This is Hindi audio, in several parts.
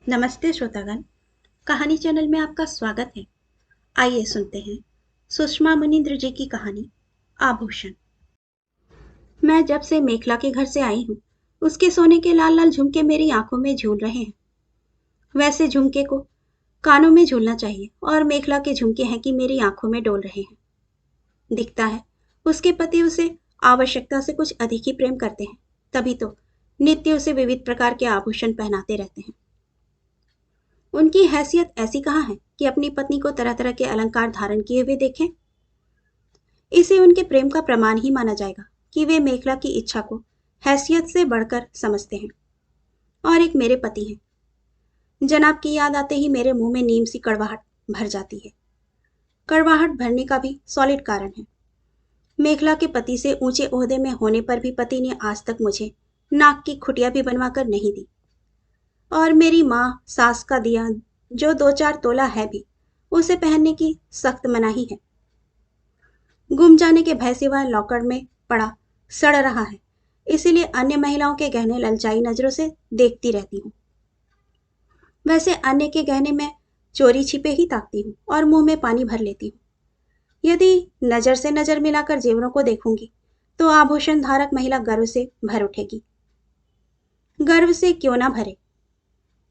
नमस्ते श्रोतागण। कहानी चैनल में आपका स्वागत है। आइए सुनते हैं सुषमा मुनिंद्र जी की कहानी आभूषण। मैं जब से मेखला के घर से आई हूँ, उसके सोने के लाल लाल झुमके मेरी आंखों में झूल रहे हैं। वैसे झुमके को कानों में झूलना चाहिए और मेखला के झुमके हैं कि मेरी आंखों में डोल रहे हैं। दिखता है उसके पति उसे आवश्यकता से कुछ अधिक ही प्रेम करते हैं, तभी तो नित्य उसे विविध प्रकार के आभूषण पहनाते रहते हैं। उनकी हैसियत ऐसी कहाँ है कि अपनी पत्नी को तरह तरह के अलंकार धारण किए हुए देखें। इसे उनके प्रेम का प्रमाण ही माना जाएगा कि वे मेखला की इच्छा को हैसियत से बढ़कर समझते हैं। और एक मेरे पति हैं। जनाब की याद आते ही मेरे मुंह में नीम सी कड़वाहट भर जाती है। कड़वाहट भरने का भी सॉलिड कारण है। मेखला के पति से ऊंचे ओहदे में होने पर भी पति ने आज तक मुझे नाक की खुटिया भी बनवा कर नहीं दी। और मेरी माँ सास का दिया जो 2-4 तोला है भी, उसे पहनने की सख्त मनाही है। गुम जाने के भय से वह लॉकर में पड़ा सड़ रहा है, इसीलिए अन्य महिलाओं के गहने ललचाई नजरों से देखती रहती हूँ। वैसे अन्य के गहने में चोरी छिपे ही ताकती हूँ और मुंह में पानी भर लेती हूँ। यदि नजर से नजर मिलाकर जेवरों को देखूंगी तो आभूषण धारक महिला गर्व से भर उठेगी। गर्व से क्यों ना भरे,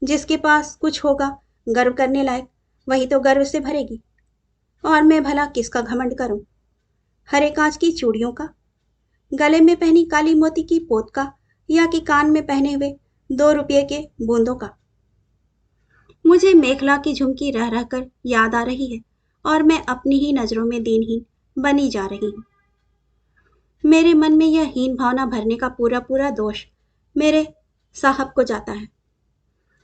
जिसके पास कुछ होगा गर्व करने लायक, वही तो गर्व से भरेगी। और मैं भला किसका घमंड करूं? हरे कांच की चूड़ियों का, गले में पहनी काली मोती की पोत का, या कि कान में पहने हुए 2 रुपये के बूंदों का? मुझे मेखला की झुमकी रह रहकर याद आ रही है और मैं अपनी ही नजरों में दीनहीन बनी जा रही हूँ। मेरे मन में यह हीन भावना भरने का पूरा पूरा दोष मेरे साहब को जाता है।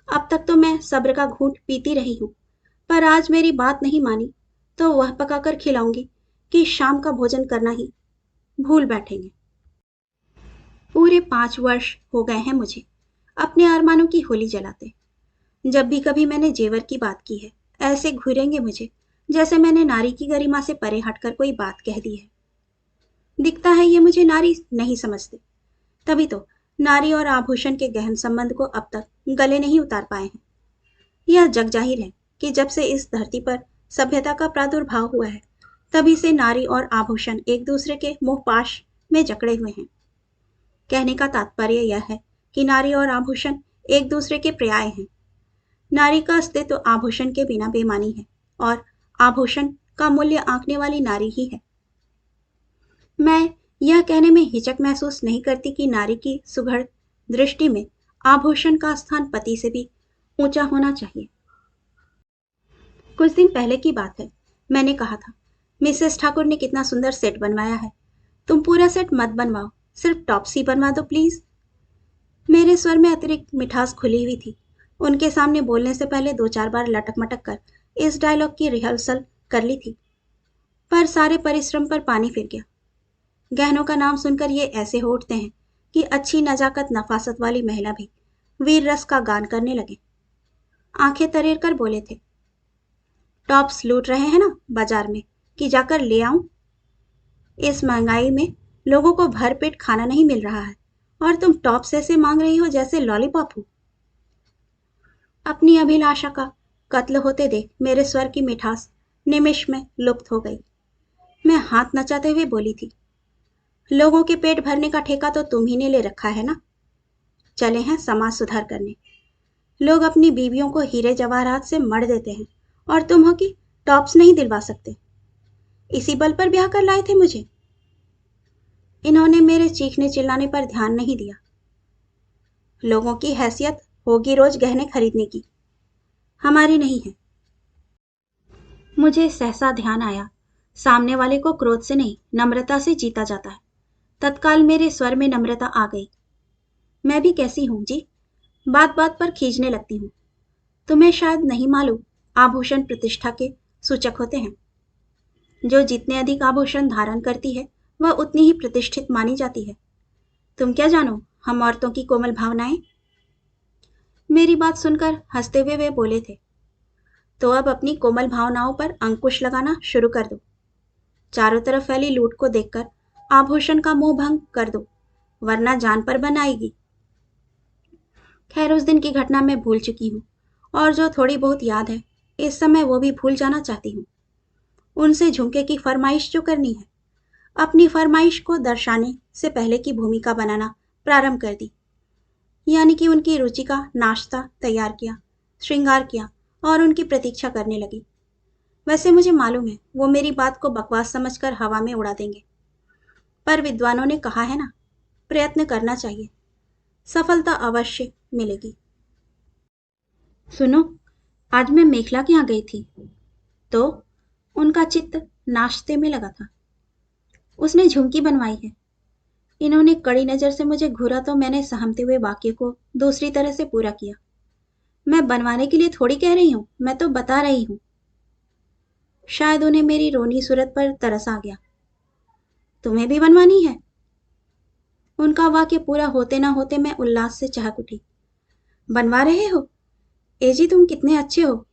अब तक तो मैं सब्र का घूंट पीती रही हूँ, पर आज मेरी बात नहीं मानी तो वह पकाकर खिलाऊंगी कि शाम का भोजन करना ही भूल बैठेंगे। पूरे 5 वर्ष हो गए हैं मुझे अपने अरमानों की होली जलाते। जब भी कभी मैंने जेवर की बात की है, ऐसे घूरेंगे मुझे जैसे मैंने नारी की गरिमा से परे हटकर कोई बात कह दी है। दिखता है ये मुझे नारी नहीं समझते, तभी तो नारी और आभूषण के गहन संबंध को अब तक गले नहीं उतार पाए हैं। यह जग जाहिर है कि जब से इस धरती पर सभ्यता का प्रादुर्भाव हुआ है, तभी से नारी और आभूषण एक दूसरे के मोहपाश में जकड़े हुए हैं। कहने का तात्पर्य यह है कि नारी और आभूषण एक दूसरे के पर्याय हैं। नारी का अस्तित्व आभूषण के बिना बेमानी है और आभूषण का मूल्य आंकने वाली नारी ही है। मैं यह कहने में हिचक महसूस नहीं करती कि नारी की सुघड़ दृष्टि में आभूषण का स्थान पति से भी ऊंचा होना चाहिए। कुछ दिन पहले की बात है, मैंने कहा था, मिसेस ठाकुर ने कितना सुंदर सेट बनवाया है, तुम पूरा सेट मत बनवाओ, सिर्फ टॉप्स ही बनवा दो प्लीज। मेरे स्वर में अतिरिक्त मिठास खुली हुई थी। उनके सामने बोलने से पहले 2-4 बार लटक मटक कर इस डायलॉग की रिहर्सल कर ली थी, पर सारे परिश्रम पर पानी फिर गया। गहनों का नाम सुनकर ये ऐसे हो उठते हैं कि अच्छी नजाकत नफासत वाली महिला भी वीर रस का गान करने लगे। आंखें तरेर कर बोले थे, टॉप्स लूट रहे हैं ना बाजार में, कि जाकर ले आऊं? इस महंगाई में लोगों को भरपेट खाना नहीं मिल रहा है और तुम टॉप्स ऐसे मांग रही हो जैसे लॉलीपॉप हो। अपनी अभिलाषा का कत्ल होते देख मेरे स्वर की मिठास निमिष में लुप्त हो गई। मैं हाथ नचाते हुए बोली थी, लोगों के पेट भरने का ठेका तो तुम ही ने ले रखा है ना। चले हैं समाज सुधार करने। लोग अपनी बीवियों को हीरे जवाहरात से मढ़ देते हैं और तुम हो कि टॉप्स नहीं दिलवा सकते। इसी बल पर ब्याह कर लाए थे मुझे। इन्होंने मेरे चीखने चिल्लाने पर ध्यान नहीं दिया। लोगों की हैसियत होगी रोज गहने खरीदने की, हमारी नहीं है। मुझे सहसा ध्यान आया, सामने वाले को क्रोध से नहीं नम्रता से जीता जाता है। तत्काल मेरे स्वर में नम्रता आ गई। मैं भी कैसी हूं जी, बात बात पर खींचने लगती हूँ। तुम्हें शायद नहीं मालूम, आभूषण प्रतिष्ठा के सूचक होते हैं। जो जितने अधिक आभूषण धारण करती है वह उतनी ही प्रतिष्ठित मानी जाती है। तुम क्या जानो हम औरतों की कोमल भावनाएं। मेरी बात सुनकर हंसते हुए वे बोले थे, तो अब अपनी कोमल भावनाओं पर अंकुश लगाना शुरू कर दो। चारों तरफ फैली लूट को देखकर आभूषण का मोह भंग कर दो, वरना जान पर बन आएगी। खैर उस दिन की घटना मैं भूल चुकी हूँ और जो थोड़ी बहुत याद है इस समय वो भी भूल जाना चाहती हूँ। उनसे झुमके की फरमाइश जो करनी है, अपनी फरमाइश को दर्शाने से पहले की भूमिका बनाना प्रारंभ कर दी। यानी कि उनकी रुचि का नाश्ता तैयार किया, श्रृंगार किया और उनकी प्रतीक्षा करने लगी। वैसे मुझे मालूम है वो मेरी बात को बकवास समझकर हवा में उड़ा देंगे, पर विद्वानों ने कहा है ना, प्रयत्न करना चाहिए, सफलता अवश्य मिलेगी। सुनो, आज मैं मेखला के यहाँ गई थी, तो उनका चित्त नाश्ते में लगा था। उसने झुमकी बनवाई है। इन्होंने कड़ी नजर से मुझे घूरा तो मैंने सहमते हुए वाक्य को दूसरी तरह से पूरा किया। मैं बनवाने के लिए थोड़ी कह रही हूँ, मैं तो बता रही हूँ। शायद उन्हें मेरी रोनी सूरत पर तरस आ गया। तुम्हें भी बनवानी है? उनका वाक्य पूरा होते ना होते मैं उल्लास से चहक उठी। बनवा रहे हो? एजी तुम कितने अच्छे हो।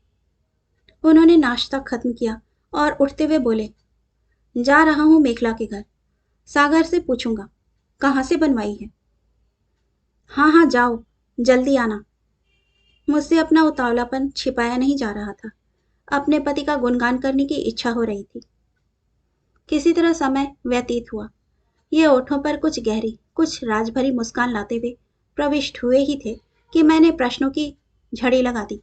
उन्होंने नाश्ता खत्म किया और उठते हुए बोले, जा रहा हूं मेखला के घर, सागर से पूछूंगा कहाँ से बनवाई है। हाँ हाँ जाओ, जल्दी आना। मुझसे अपना उतावलापन छिपाया नहीं जा रहा था। अपने पति का गुणगान करने की इच्छा हो रही थी। किसी तरह समय व्यतीत हुआ। ये ओठों पर कुछ गहरी, कुछ राज भरी मुस्कान लाते हुए प्रविष्ट हुए ही थे कि मैंने प्रश्नों की झड़ी लगा दी।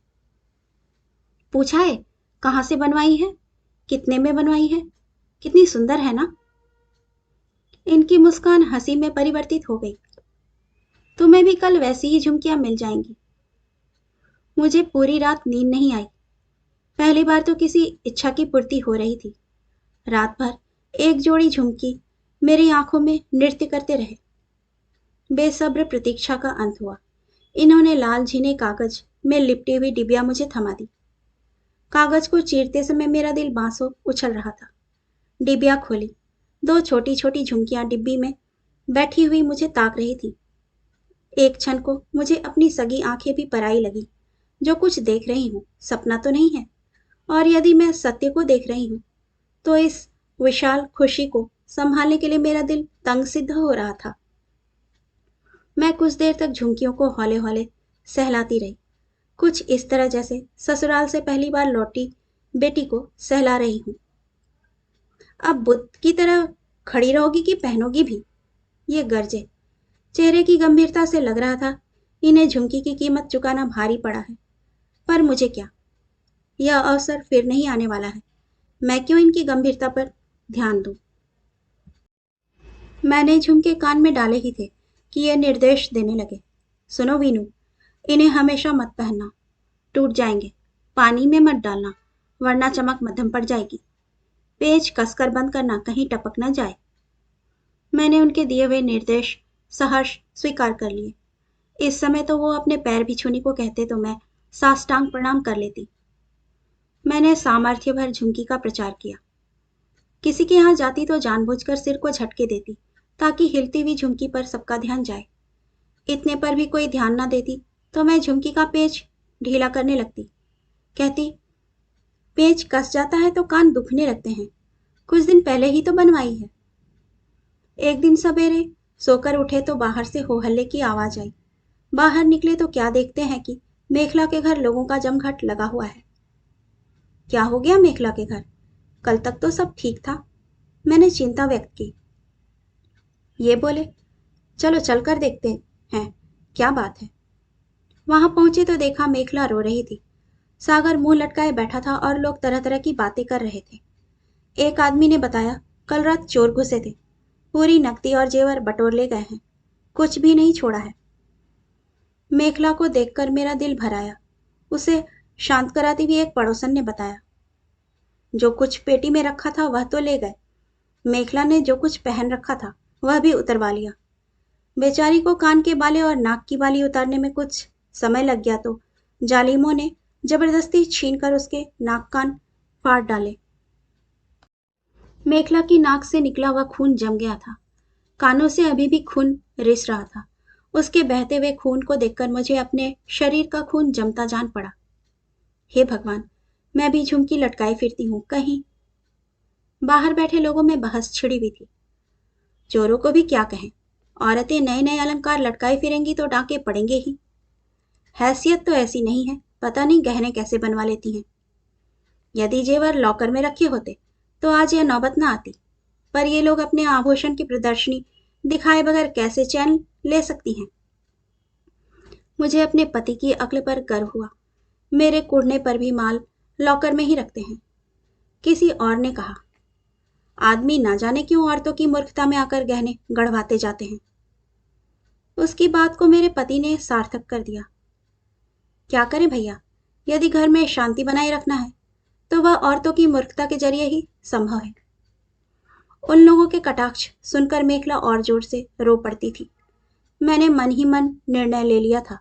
पूछा है कहाँ से बनवाई है, कितने में बनवाई है, कितनी सुंदर है ना। इनकी मुस्कान हंसी में परिवर्तित हो गई। तुम्हें भी कल वैसी ही झुमकियां मिल जाएंगी। मुझे पूरी रात नींद नहीं आई। पहली बार तो किसी इच्छा की पूर्ति हो रही थी। रात भर एक जोड़ी झुमकी मेरी आंखों में नृत्य करते रहे। बेसब्र प्रतीक्षा का अंत हुआ। इन्होंने लाल झीने कागज में लिपटी हुई डिबिया मुझे थमा दी। कागज को चीरते समय मेरा दिल बांसों उछल रहा था। डिबिया खोली। दो छोटी छोटी झुमकियां डिब्बी में बैठी हुई मुझे ताक रही थी। एक क्षण को मुझे अपनी सगी आंखें भी पराई लगी। जो कुछ देख रही हूं सपना तो नहीं है, और यदि मैं सत्य को देख रही हूं तो इस विशाल खुशी को संभालने के लिए मेरा दिल तंग सिद्ध हो रहा था। मैं कुछ देर तक झुमकियों को हौले हौले सहलाती रही, कुछ इस तरह जैसे ससुराल से पहली बार लौटी बेटी को सहला रही हूं। अब बुद्ध की तरह खड़ी रहोगी कि पहनोगी भी, ये गरजे। चेहरे की गंभीरता से लग रहा था इन्हें झुमकी की कीमत चुकाना भारी पड़ा है। पर मुझे क्या, यह अवसर फिर नहीं आने वाला है। मैं क्यों इनकी गंभीरता पर ध्यान दूं। मैंने झुमके कान में डाले ही थे कि ये निर्देश देने लगे, सुनो वीनू, इन्हें हमेशा मत पहनना, टूट जाएंगे। पानी में मत डालना वरना चमक मध्यम पड़ जाएगी। पेच कसकर बंद करना कहीं टपक न जाए। मैंने उनके दिए हुए निर्देश सहर्ष स्वीकार कर लिए। इस समय तो वो अपने पैर भी छूने को कहते तो मैं साष्टांग प्रणाम कर लेती। मैंने सामर्थ्य भर झुमकी का प्रचार किया। किसी के यहाँ जाती तो जानबूझकर सिर को झटके देती ताकि हिलती हुई झुमकी पर सबका ध्यान जाए। इतने पर भी कोई ध्यान न देती तो मैं झुमकी का पेच ढीला करने लगती। कहती, पेच कस जाता है तो कान दुखने लगते हैं, कुछ दिन पहले ही तो बनवाई है। एक दिन सवेरे सोकर उठे तो बाहर से हो हल्ले की आवाज आई। बाहर निकले तो क्या देखते हैं कि मेखला के घर लोगों का जमघट लगा हुआ है। क्या हो गया मेखला के घर, कल तक तो सब ठीक था। मैंने चिंता व्यक्त की। ये बोले, चलो चलकर देखते हैं क्या बात है। वहां पहुंचे तो देखा मेखला रो रही थी। सागर मुंह लटकाए बैठा था और लोग तरह तरह की बातें कर रहे थे। एक आदमी ने बताया कल रात चोर घुसे थे, पूरी नकदी और जेवर बटोर ले गए हैं, कुछ भी नहीं छोड़ा है। मेखला को देखकर मेरा दिल भर आया। उसे शांत कराती हुई एक पड़ोसन ने बताया, जो कुछ पेटी में रखा था वह तो ले गए, मेखला ने जो कुछ पहन रखा था वह भी उतरवा लिया। बेचारी को कान के बाले और नाक की बाली उतारने में कुछ समय लग गया तो जालिमों ने जबरदस्ती छीनकर उसके नाक कान फाड़ डाले। मेखला की नाक से निकला हुआ खून जम गया था। कानों से अभी भी खून रिस रहा था। उसके बहते हुए खून को देखकर मुझे अपने शरीर का खून जमता जान पड़ा। हे भगवान, मैं भी झुमकी लटकाए फिरती हूँ कहीं। बाहर बैठे लोगों में बहस छिड़ी हुई थी। चोरों को भी क्या कहें, औरतें नए नए अलंकार लटकाए फिरेंगी तो डांके पड़ेंगे ही। हैसियत तो ऐसी नहीं है पता नहीं गहने कैसे बनवा लेती हैं। यदि जेवर लॉकर में रखे होते तो आज यह नौबत न आती, पर ये लोग अपने आभूषण की प्रदर्शनी दिखाए बगैर कैसे चैन ले सकती हैं। मुझे अपने पति की अक्ल पर गर्व हुआ। मेरे कुढ़ने पर भी माल लॉकर में ही रखते हैं। किसी और ने कहा, आदमी ना जाने क्यों औरतों की मूर्खता में आकर गहने गढ़वाते जाते हैं। उसकी बात को मेरे पति ने सार्थक कर दिया। क्या करें भैया, यदि घर में शांति बनाए रखना है तो वह औरतों की मूर्खता के जरिए ही संभव है। उन लोगों के कटाक्ष सुनकर मेखला और जोर से रो पड़ती थी। मैंने मन ही मन निर्णय ले लिया था,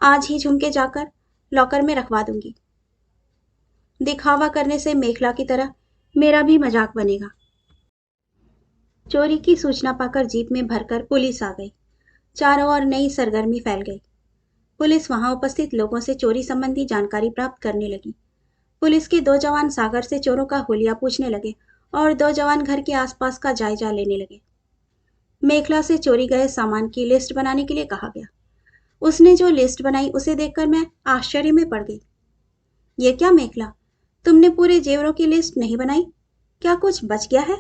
आज ही झुमके जाकर लॉकर में रखवा दूंगी। दिखावा करने से मेखला की तरह मेरा भी मजाक बनेगा। चोरी की सूचना पाकर जीप में भरकर पुलिस आ गई। चारों ओर नई सरगर्मी फैल गई। पुलिस वहां उपस्थित लोगों से चोरी संबंधी जानकारी प्राप्त करने लगी। पुलिस के 2 जवान सागर से चोरों का हुलिया पूछने लगे और 2 जवान घर के आसपास का जायजा लेने लगे। मेखला से चोरी गए सामान की लिस्ट बनाने के लिए कहा गया। उसने जो लिस्ट बनाई उसे देखकर मैं आश्चर्य में पड़ गई। ये क्या मेखला, तुमने पूरे जेवरों की लिस्ट नहीं बनाई? क्या कुछ बच गया है?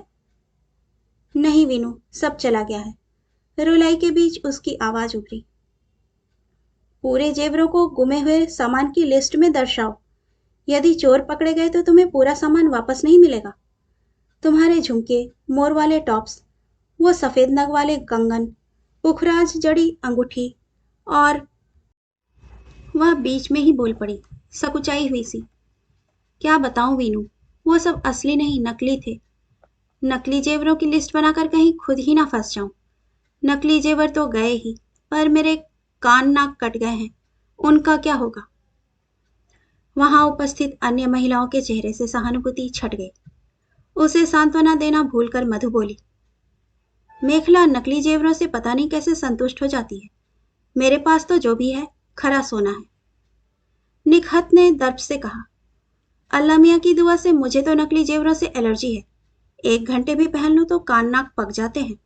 नहीं वीनू, सब चला गया है। रुलाई के बीच उसकी आवाज उभरी। पूरे जेवरों को गुमे हुए सामान की लिस्ट में दर्शाओ। यदि चोर पकड़े गए तो तुम्हें पूरा सामान वापस नहीं मिलेगा। तुम्हारे झुमके, मोर वाले टॉप्स, वो सफेद नग वाले कंगन, पुखराज जड़ी अंगूठी और वह बीच में ही बोल पड़ी, सकुचाई हुई सी। क्या बताऊं वीनू, वो सब असली नहीं नकली थे। नकली जेवरों की लिस्ट बनाकर कहीं खुद ही ना फंस जाऊं। नकली जेवर तो गए ही, पर मेरे कान नाक कट गए हैं, उनका क्या होगा? वहां उपस्थित अन्य महिलाओं के चेहरे से सहानुभूति छट गई। उसे सांत्वना देना भूलकर मधु बोली, मेखला नकली जेवरों से पता नहीं कैसे संतुष्ट हो जाती है। मेरे पास तो जो भी है खरा सोना है। निकहत ने दर्प से कहा, अल्लाह मियाँ की दुआ से मुझे तो नकली जेवरों से एलर्जी है। 1 घंटे भी पहन लूं तो कान नाक पक जाते हैं।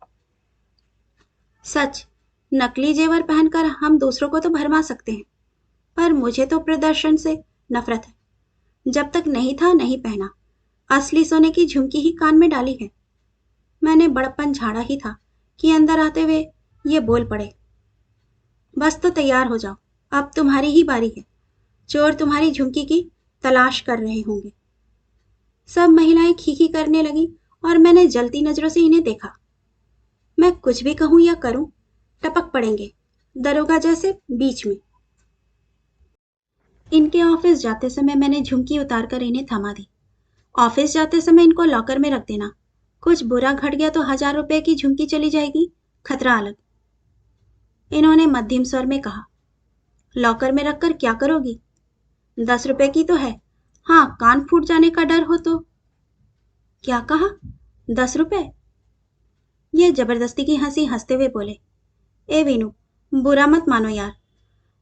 सच, नकली जेवर पहनकर हम दूसरों को तो भरमा सकते हैं, पर मुझे तो प्रदर्शन से नफरत है। जब तक नहीं था नहीं पहना। असली सोने की झुमकी ही कान में डाली है। मैंने बड़प्पन झाड़ा ही था कि अंदर आते हुए ये बोल पड़े, बस तो तैयार हो जाओ, अब तुम्हारी ही बारी है। चोर तुम्हारी झुमकी की तलाश कर रहे होंगे। सब महिलाएं खीखी करने लगी और मैंने जलती नजरों से इन्हें देखा। मैं कुछ भी कहूं या करूं, टपक पड़ेंगे, दरोगा जैसे बीच में। इनके ऑफिस जाते समय मैंने झुमकी उतारकर इन्हें थमा दी। ऑफिस जाते समय इनको लॉकर में रख देना। कुछ बुरा घट गया तो 1000 रुपए की झुमकी चली जाएगी, खतरा अलग। इन्होंने मध्यम स्वर में कहा, लॉकर में रखकर क्या करोगी? 10 रुपए की तो है। हाँ, कान फूट जाने का डर हो तो। क्या कहा? 10 रुपए? ये जबरदस्ती की हंसी हंसते हुए बोले, ए वीनू, बुरा मत मानो यार।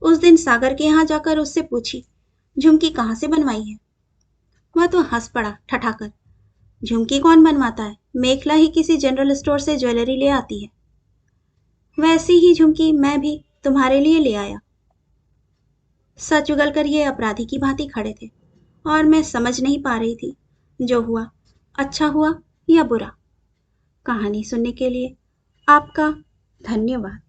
उस दिन सागर के यहाँ जाकर उससे पूछी, झुमकी कहाँ से बनवाई है? वह तो हंस पड़ा ठठाकर। झुमकी कौन बनवाता है, मेखला ही किसी जनरल स्टोर से ज्वेलरी ले आती है। वैसी ही झुमकी मैं भी तुम्हारे लिए ले आया। सच उगलकर ये अपराधी की भांति खड़े थे और मैं समझ नहीं पा रही थी जो हुआ अच्छा हुआ या बुरा। कहानी सुनने के लिए आपका धन्यवाद।